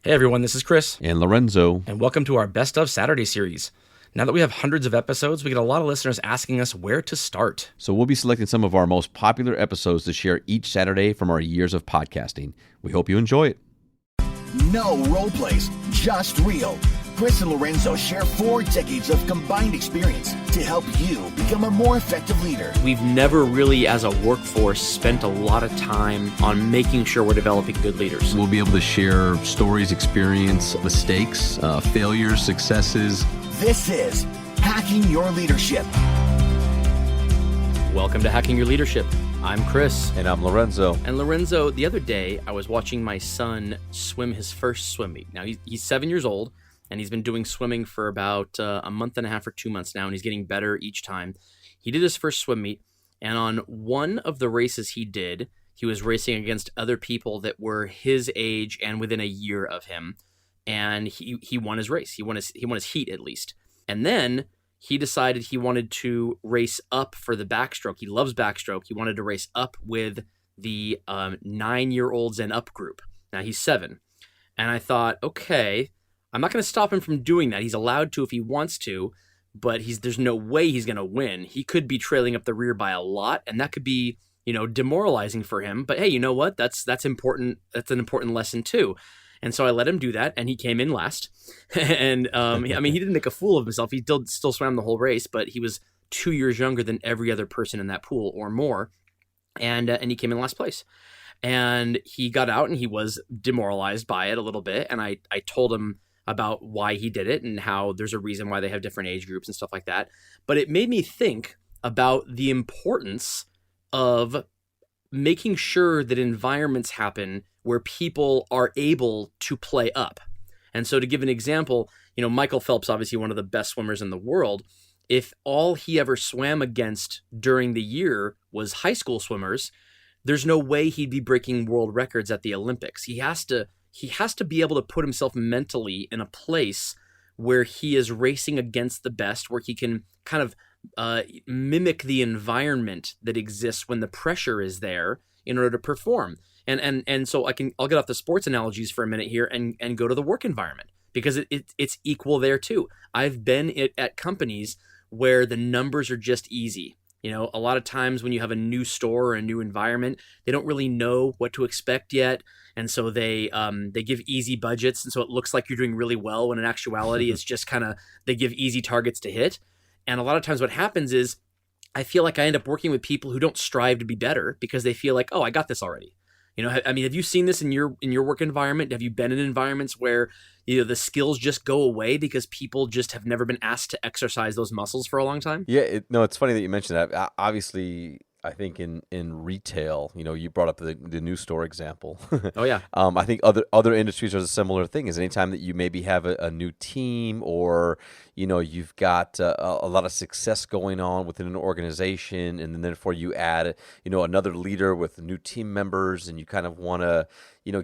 Hey everyone, this is Chris. And Lorenzo. And welcome to our Best of Saturday series. Now that we have hundreds of episodes, we get a lot of listeners asking us where to start. So we'll be selecting some of our most popular episodes to share each Saturday from our years of podcasting. We hope you enjoy it. No role plays, just real. Chris and Lorenzo share 4 decades of combined experience to help you become a more effective leader. We've never really, as a workforce, spent a lot of time on making sure we're developing good leaders. We'll be able to share stories, experience, mistakes, failures, successes. This is Hacking Your Leadership. Welcome to Hacking Your Leadership. I'm Chris. And I'm Lorenzo. And Lorenzo, the other day, I was watching my son swim his first swim meet. Now, he's 7 years old, and he's been doing swimming for about a month and a half or 2 months now, and he's getting better each time. He did his first swim meet, and on one of the races he did, he was racing against other people that were his age and within a year of him, and he won his race. He won his heat, at least. And then he decided he wanted to race up for the backstroke. He loves backstroke. He wanted to race up with the 9-year-olds and up group. Now, he's 7. And I thought, okay, I'm not going to stop him from doing that. He's allowed to if he wants to, but there's no way he's going to win. He could be trailing up the rear by a lot, and that could be, demoralizing for him. But hey, you know what? That's important. That's an important lesson too. And so I let him do that, and he came in last. And he didn't make a fool of himself. He still swam the whole race, but he was 2 years younger than every other person in that pool or more, and he came in last place. And he got out, and he was demoralized by it a little bit. And I told him about why he did it and how there's a reason why they have different age groups and stuff like that. But it made me think about the importance of making sure that environments happen where people are able to play up. And so to give an example, Michael Phelps, obviously one of the best swimmers in the world, if all he ever swam against during the year was high school swimmers, there's no way he'd be breaking world records at the Olympics. He has to be able to put himself mentally in a place where he is racing against the best, where he can kind of mimic the environment that exists when the pressure is there in order to perform. And so I'll get off the sports analogies for a minute here and go to the work environment, because it's equal there too. I've been at companies where the numbers are just easy. A lot of times when you have a new store or a new environment, they don't really know what to expect yet. And so they give easy budgets. And so it looks like you're doing really well, when in actuality, it's just they give easy targets to hit. And a lot of times what happens is I feel like I end up working with people who don't strive to be better because they feel like, oh, I got this already. Have you seen this in your work environment? Have you been in environments where the skills just go away because people just have never been asked to exercise those muscles for a long time? Yeah, it's funny that you mentioned that. Obviously, I think in retail, you brought up the new store example. Oh yeah. I think other industries are a similar thing. Is anytime that you maybe have a new team, or you've got a lot of success going on within an organization, and then therefore you add another leader with new team members, and you kind of want to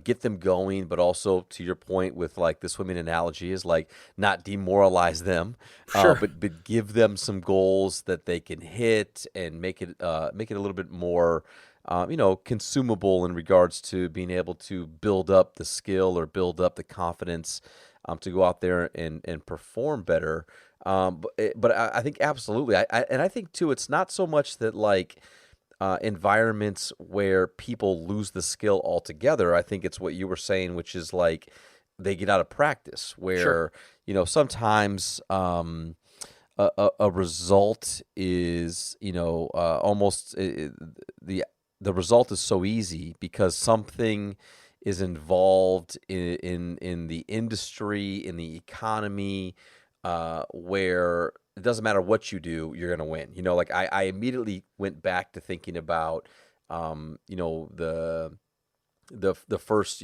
get them going, but also, to your point with like the swimming analogy, is like not demoralize them, sure. but give them some goals that they can hit and make it a little bit more consumable in regards to being able to build up the skill or build up the confidence to go out there and perform better. But I think absolutely, I think too, it's not so much that like environments where people lose the skill altogether. I think it's what you were saying, which is like they get out of practice, where Sure. Sometimes a result is almost the result is so easy because something is involved in the industry, in the economy, where it doesn't matter what you do, you're going to win. Like I immediately went back to thinking about, the first,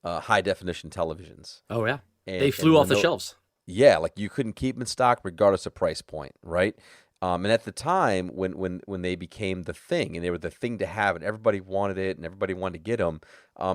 high definition televisions. Oh yeah. And, they flew off the shelves. Yeah, like you couldn't keep them in stock regardless of price point, right? And at the time when they became the thing, and they were the thing to have, and everybody wanted it, and everybody wanted to get them,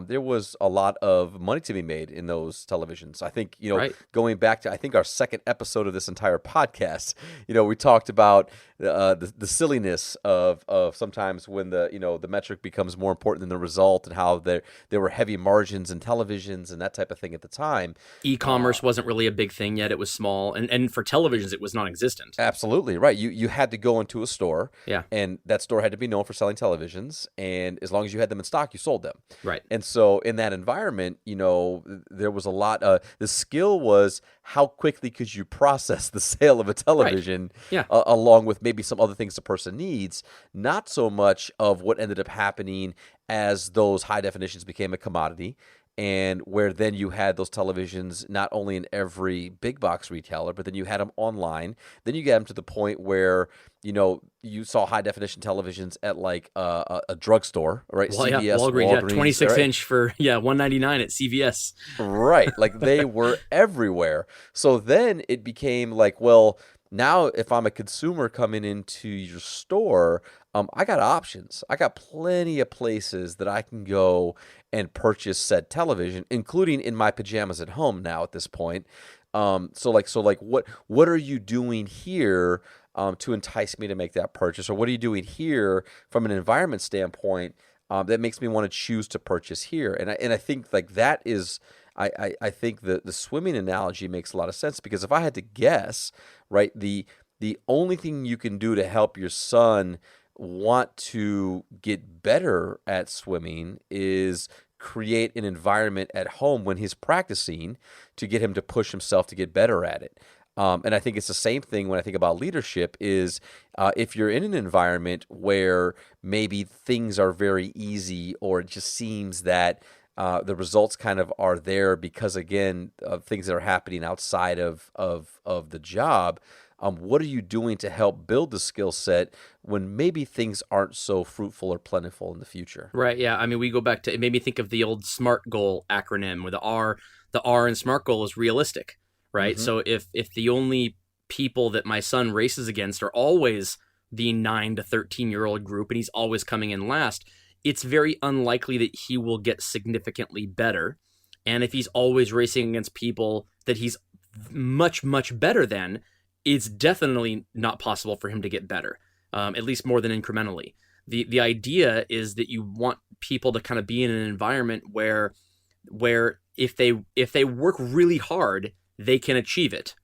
there was a lot of money to be made in those televisions. I think, Right. going back to, I think, our second episode of this entire podcast, we talked about the silliness of sometimes when the metric becomes more important than the result, and how there were heavy margins in televisions and that type of thing at the time. E-commerce wasn't really a big thing yet. It was small. And for televisions, it was non-existent. Absolutely right. You had to go into a store, Yeah. and that store had to be known for selling televisions, and as long as you had them in stock, you sold them. Right. And so in that environment, there was a lot. The skill was how quickly could you process the sale of a television, Yeah. along with maybe some other things the person needs. Not so much of what ended up happening as those high definitions became a commodity, and where then you had those televisions not only in every big box retailer, but then you had them online. Then you get them to the point where you saw high definition televisions at like a drugstore, right? Well, yeah, CVS, Walgreens, yeah, Walgreens, 26 right? inch for $199 at CVS. Right. Like they were everywhere. So then it became like, well, now if I'm a consumer coming into your store, I got options. I got plenty of places that I can go and purchase said television, including in my pajamas at home now at this point. So what are you doing here to entice me to make that purchase? Or what are you doing here from an environment standpoint that makes me want to choose to purchase here? And I think like that is, I think the swimming analogy makes a lot of sense, because if I had to guess, right, the only thing you can do to help your son want to get better at swimming is create an environment at home when he's practicing to get him to push himself to get better at it. And I think it's the same thing when I think about leadership is if you're in an environment where maybe things are very easy, or it just seems that the results kind of are there because, again, of things that are happening outside of the job. What are you doing to help build the skill set when maybe things aren't so fruitful or plentiful in the future? Right. Yeah. I mean, we go back to, it made me think of the old SMART goal acronym, where the R in SMART goal is realistic, right? Mm-hmm. So if the only people that my son races against are always the 9 to 13-year-old group, and he's always coming in last, it's very unlikely that he will get significantly better. And if he's always racing against people that he's much, much better than, it's definitely not possible for him to get better, at least more than incrementally. The idea is that you want people to kind of be in an environment where if they work really hard, they can achieve it,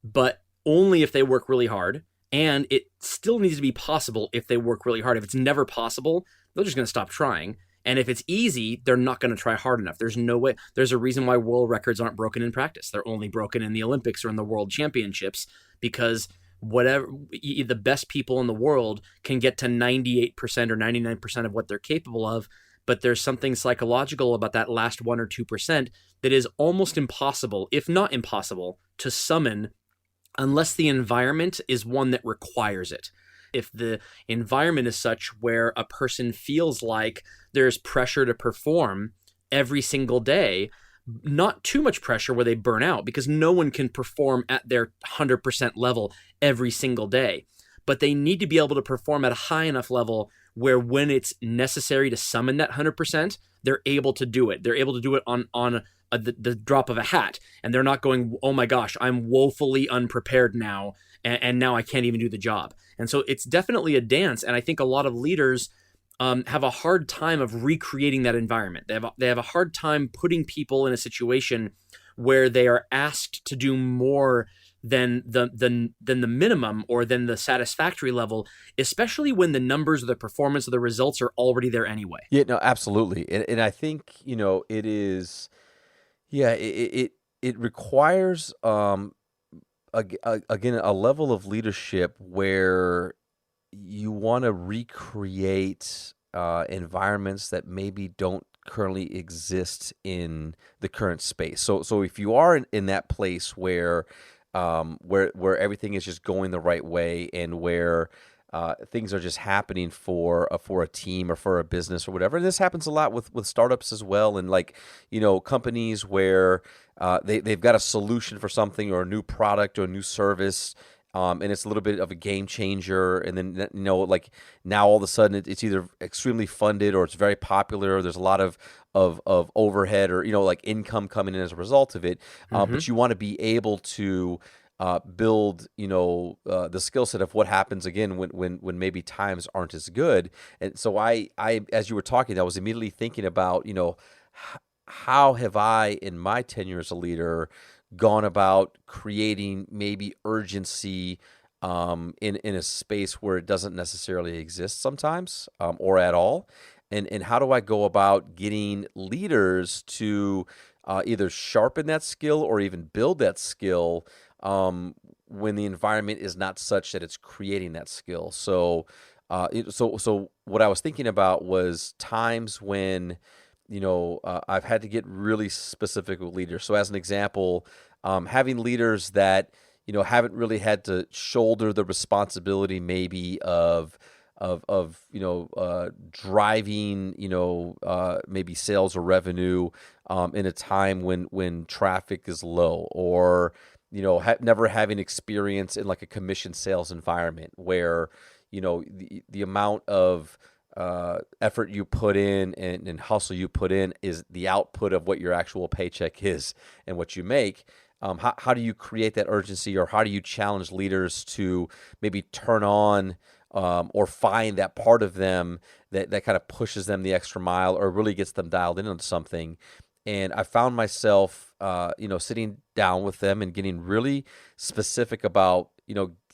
but only if they work really hard. And it still needs to be possible if they work really hard. If it's never possible, they're just going to stop trying. And if it's easy, they're not going to try hard enough. There's no way. There's a reason why world records aren't broken in practice. They're only broken in the Olympics or in the world championships, because the best people in the world can get to 98% or 99% of what they're capable of. But there's something psychological about that last 1 or 2% that is almost impossible, if not impossible, to summon unless the environment is one that requires it. If the environment is such where a person feels like there's pressure to perform every single day, not too much pressure where they burn out, because no one can perform at their 100% level every single day. But they need to be able to perform at a high enough level where when it's necessary to summon that 100%, they're able to do it. They're able to do it on the drop of a hat. And they're not going, oh my gosh, I'm woefully unprepared now, and now I can't even do the job. And so it's definitely a dance. And I think a lot of leaders have a hard time of recreating that environment. They have a hard time putting people in a situation where they are asked to do more than the minimum or than the satisfactory level, especially when the numbers or the performance or the results are already there anyway. Yeah, no, absolutely. And I think, it is, yeah, it requires, again, a level of leadership where you want to recreate environments that maybe don't currently exist in the current space. So if you are in that place where everything is just going the right way, and where things are just happening for a team or for a business or whatever, and this happens a lot with startups as well, and companies where they've got a solution for something or a new product or a new service. and it's a little bit of a game changer. And then, like now all of a sudden it's either extremely funded or it's very popular. Or there's a lot of overhead or, like income coming in as a result of it. But you want to be able to build, the skill set of what happens again when maybe times aren't as good. And so I as you were talking, I was immediately thinking about, how have I, in my tenure as a leader, gone about creating maybe urgency in a space where it doesn't necessarily exist sometimes, or at all, and how do I go about getting leaders to either sharpen that skill or even build that skill when the environment is not such that it's creating that skill. So so what I was thinking about was times when I've had to get really specific with leaders. So as an example, having leaders that, haven't really had to shoulder the responsibility maybe of driving, maybe sales or revenue in a time when traffic is low, or, never having experience in like a commission sales environment where, the amount of effort you put in and hustle you put in is the output of what your actual paycheck is and what you make. How do you create that urgency, or how do you challenge leaders to maybe turn on or find that part of them that kind of pushes them the extra mile or really gets them dialed in on something? And I found myself, sitting down with them and getting really specific about,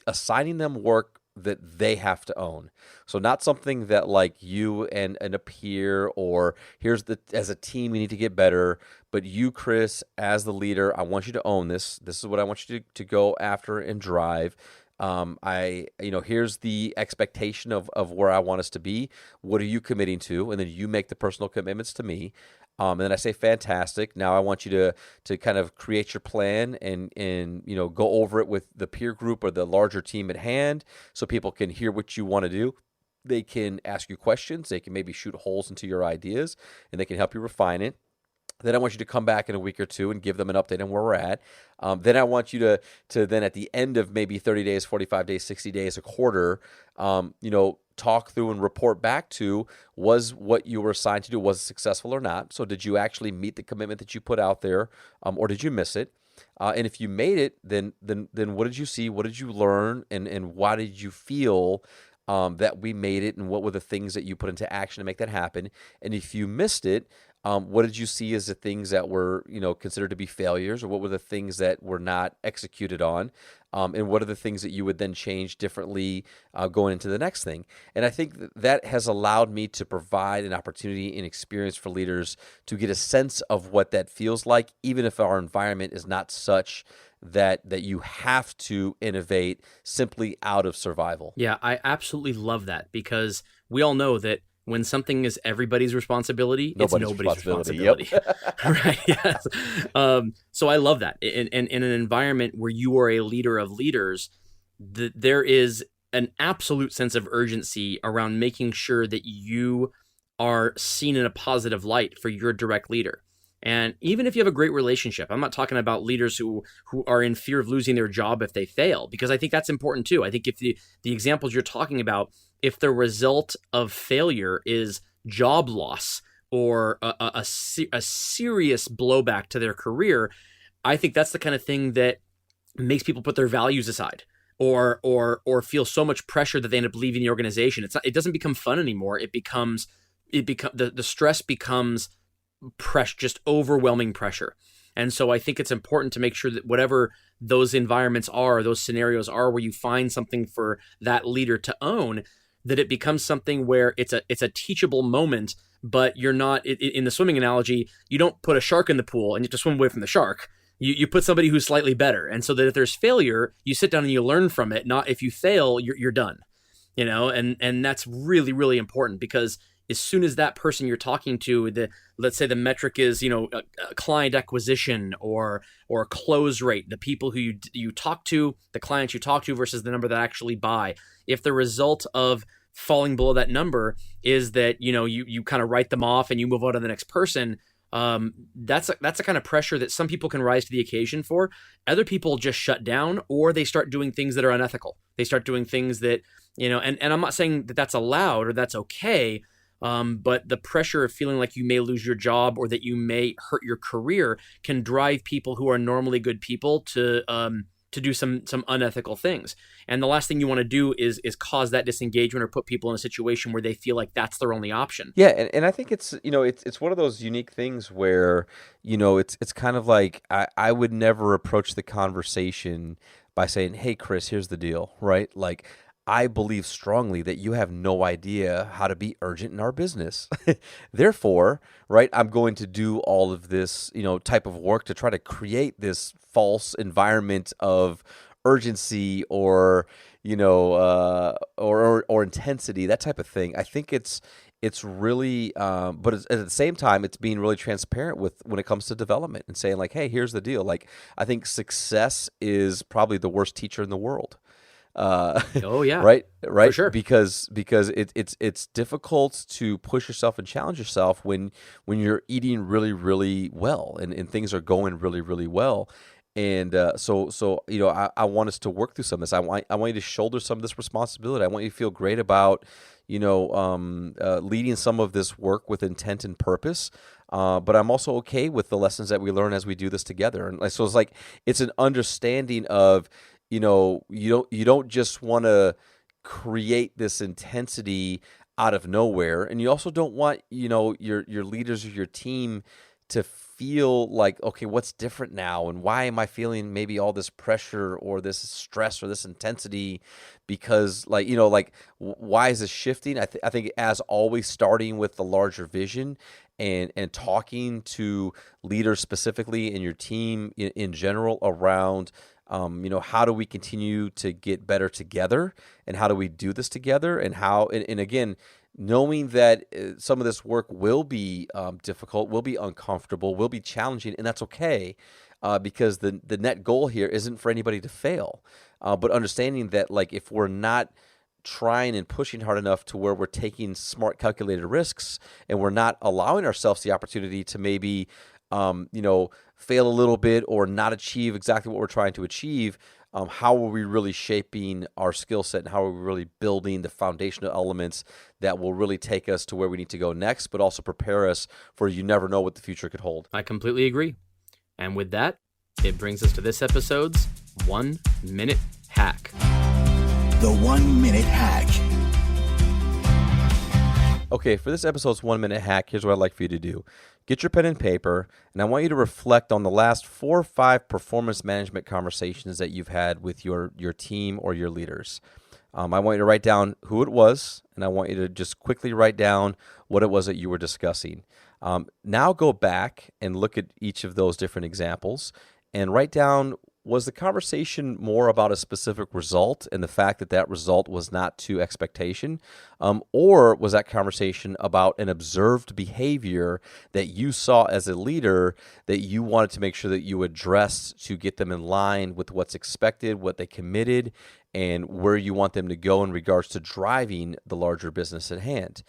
assigning them work that they have to own. So not something that like you and a peer, or as a team, we need to get better, but you, Chris, as the leader, I want you to own this. This is what I want you to go after and drive. Here's the expectation of where I want us to be. What are you committing to? And then you make the personal commitments to me. And then I say, fantastic. Now I want you to kind of create your plan and go over it with the peer group or the larger team at hand, so people can hear what you want to do. They can ask you questions. They can maybe shoot holes into your ideas, and they can help you refine it. Then I want you to come back in a week or two and give them an update on where we're at. Then I want you to then at the end of maybe 30 days, 45 days, 60 days, a quarter, talk through and report back to, was what you were assigned to do, was it successful or not? So did you actually meet the commitment that you put out there, or did you miss it? And if you made it, then what did you see? What did you learn? And why did you feel that we made it? And what were the things that you put into action to make that happen? And if you missed it, what did you see as the things that were, considered to be failures, or what were the things that were not executed on? And what are the things that you would then change differently going into the next thing? And I think that has allowed me to provide an opportunity and experience for leaders to get a sense of what that feels like, even if our environment is not such that you have to innovate simply out of survival. Yeah, I absolutely love that, because we all know that when something is everybody's responsibility, it's nobody's responsibility. Yep. Right. Yes. So I love that. In an environment where you are a leader of leaders, there is an absolute sense of urgency around making sure that you are seen in a positive light for your direct leader. And even if you have a great relationship, I'm not talking about leaders who are in fear of losing their job if they fail, because I think that's important too. I think if the examples you're talking about, if the result of failure is job loss or a serious blowback to their career, I think that's the kind of thing that makes people put their values aside, or feel so much pressure that they end up leaving the organization. It doesn't become fun anymore. The stress becomes pressure, just overwhelming pressure. And so I think it's important to make sure that whatever those environments are, those scenarios are, where you find something for that leader to own, that it becomes something where it's a teachable moment, but you're not, in the swimming analogy, you don't put a shark in the pool and you have to swim away from the shark. You put somebody who's slightly better. And so that if there's failure, you sit down and you learn from it. Not if you fail, you're done, and that's really, really important, because as soon as that person you're talking to, let's say the metric is, client acquisition or close rate, the people who you talk to, the clients you talk to versus the number that actually buy. If the result of falling below that number is that, you kind of write them off and you move on to the next person, that's a kind of pressure that some people can rise to the occasion for. Other people just shut down, or they start doing things that are unethical. They start doing things that, and I'm not saying that that's allowed or that's okay. But the pressure of feeling like you may lose your job or that you may hurt your career can drive people who are normally good people to do some unethical things. And the last thing you want to do is cause that disengagement or put people in a situation where they feel like that's their only option. Yeah, and I think it's one of those unique things where it's kind of like I would never approach the conversation by saying, "Hey, Chris, here's the deal," right? Like, I believe strongly that you have no idea how to be urgent in our business. Therefore, right, I'm going to do all of this, type of work to try to create this false environment of urgency or, or intensity, that type of thing. I think it's really, but at the same time, it's being really transparent when it comes to development and saying like, hey, here's the deal. Like, I think success is probably the worst teacher in the world. Oh yeah, right, for sure. because it's difficult to push yourself and challenge yourself when you're eating really, really well and things are going really, really well. And so I want us to work through some of this. I want you to shoulder some of this responsibility. I want you to feel great about leading some of this work with intent and purpose. But I'm also okay with the lessons that we learn as we do this together. And so it's an understanding of you don't just want to create this intensity out of nowhere, and you also don't want your leaders or your team to feel like, okay, what's different now, and why am I feeling maybe all this pressure or this stress or this intensity? Because why is this shifting? I think as always, starting with the larger vision and talking to leaders specifically in your team in general around. How do we continue to get better together, and how do we do this together, and and again, knowing that some of this work will be difficult, will be uncomfortable, will be challenging, and that's okay, because the net goal here isn't for anybody to fail, but understanding that like if we're not trying and pushing hard enough to where we're taking smart, calculated risks, and we're not allowing ourselves the opportunity to maybe fail a little bit or not achieve exactly what we're trying to achieve, how are we really shaping our skill set, and how are we really building the foundational elements that will really take us to where we need to go next, but also prepare us for you never know what the future could hold. I completely agree. And with that, it brings us to this episode's 1 Minute Hack. The 1 Minute Hack. Okay, for this episode's 1 minute hack, here's what I'd like for you to do. Get your pen and paper, and I want you to reflect on the last 4 or 5 performance management conversations that you've had with your team or your leaders. I want you to write down who it was, and I want you to just quickly write down what it was that you were discussing. Now go back and look at each of those different examples and write down, was the conversation more about a specific result and the fact that that result was not to expectation? Or was that conversation about an observed behavior that you saw as a leader that you wanted to make sure that you addressed to get them in line with what's expected, what they committed, and where you want them to go in regards to driving the larger business at hand?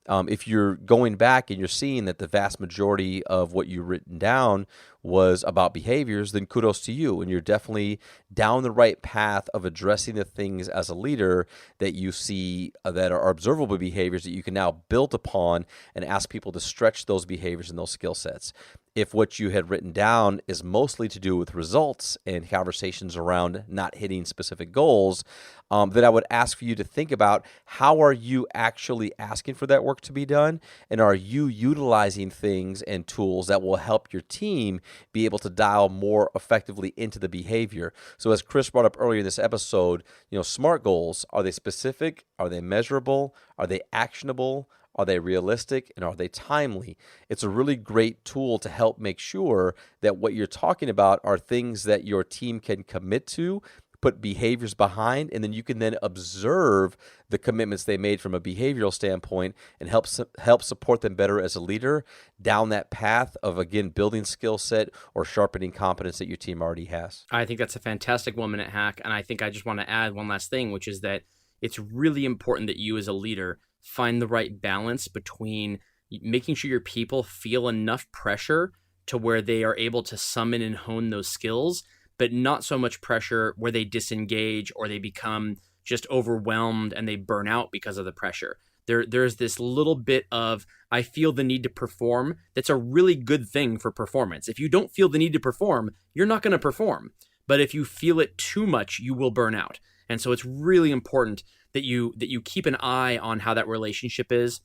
If you're going back and you're seeing that the vast majority of what you've written down was about behaviors, then kudos to you. And you're definitely down the right path of addressing the things as a leader that you see that are observable behaviors that you can now build upon and ask people to stretch those behaviors and those skill sets. If what you had written down is mostly to do with results and conversations around not hitting specific goals, then I would ask for you to think about, how are you actually asking for that work to be done? And are you utilizing things and tools that will help your team be able to dial more effectively into the behavior? So as Chris brought up earlier in this episode, SMART goals, are they specific? Are they measurable? Are they actionable? Are they realistic, and are they timely? It's a really great tool to help make sure that what you're talking about are things that your team can commit to, put behaviors behind, and then you can then observe the commitments they made from a behavioral standpoint and help support them better as a leader down that path of, again, building skill set or sharpening competence that your team already has. I think that's a fantastic 1 minute hack. And I think I just want to add one last thing, which is that it's really important that you as a leader find the right balance between making sure your people feel enough pressure to where they are able to summon and hone those skills, but not so much pressure where they disengage or they become just overwhelmed and they burn out because of the pressure. There's this little bit of, I feel the need to perform. That's a really good thing for performance. If you don't feel the need to perform, you're not going to perform. But if you feel it too much, you will burn out. And so it's really important that you keep an eye on how that relationship is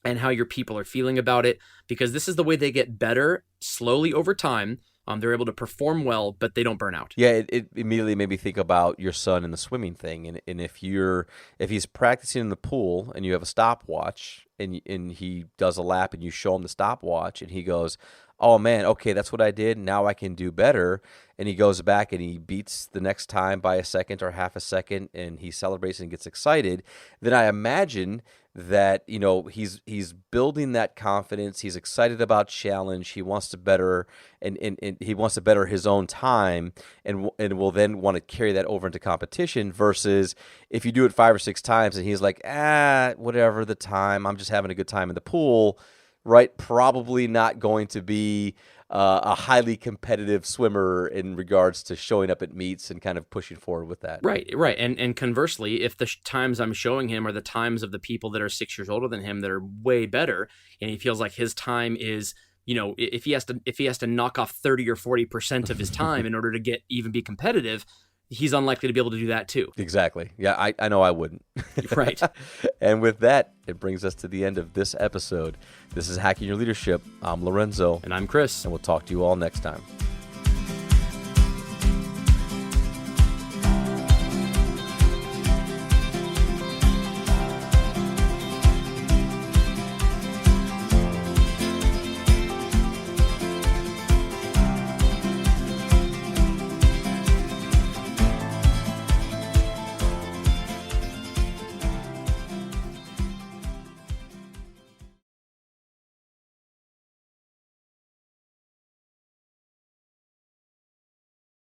and how your people are feeling about it, because this is the way they get better slowly over time. They're able to perform well, but they don't burn out. Yeah, it immediately made me think about your son and the swimming thing. And if he's practicing in the pool and you have a stopwatch and he does a lap and you show him the stopwatch and he goes, oh man, okay, that's what I did. Now I can do better. And he goes back and he beats the next time by a second or half a second and he celebrates and gets excited. Then I imagine that, he's building that confidence. He's excited about challenge. He wants to better and he wants to better his own time and will then want to carry that over into competition, versus if you do it 5 or 6 times and he's like, whatever the time, I'm just having a good time in the pool, right? Probably not going to be a highly competitive swimmer in regards to showing up at meets and kind of pushing forward with that. Right. And conversely, if the times I'm showing him are the times of the people that are 6 years older than him that are way better, and he feels like his time is, if he has to knock off 30 or 40% of his time in order to be competitive, he's unlikely to be able to do that too. Exactly. Yeah, I know I wouldn't. Right. And with that, it brings us to the end of this episode. This is Hacking Your Leadership. I'm Lorenzo. And I'm Chris. And we'll talk to you all next time.